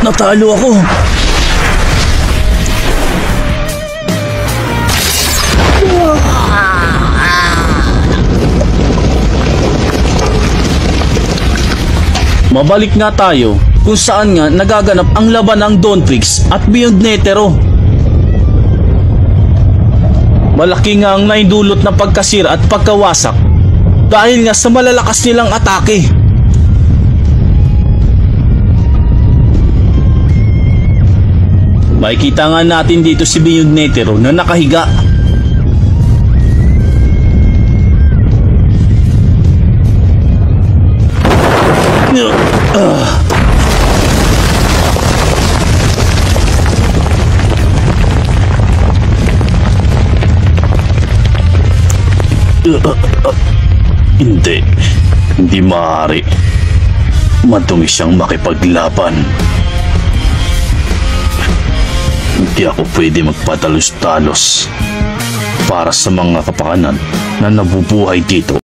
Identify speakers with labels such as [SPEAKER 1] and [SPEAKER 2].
[SPEAKER 1] Natalo ako. Mabalik nga tayo kung saan nga nagaganap ang laban ng Dawntrix at Beyond Netero. Malaki nga ang naidulot na pagkasira at pagkawasak dahil nga sa malalakas nilang atake. Makikita nga natin dito si Beyond Netero na nakahiga. Hindi maaari. Madumi siyang makipaglaban. Hindi ako pwede magpatalos-talos para sa mga kapakanan na nabubuhay dito.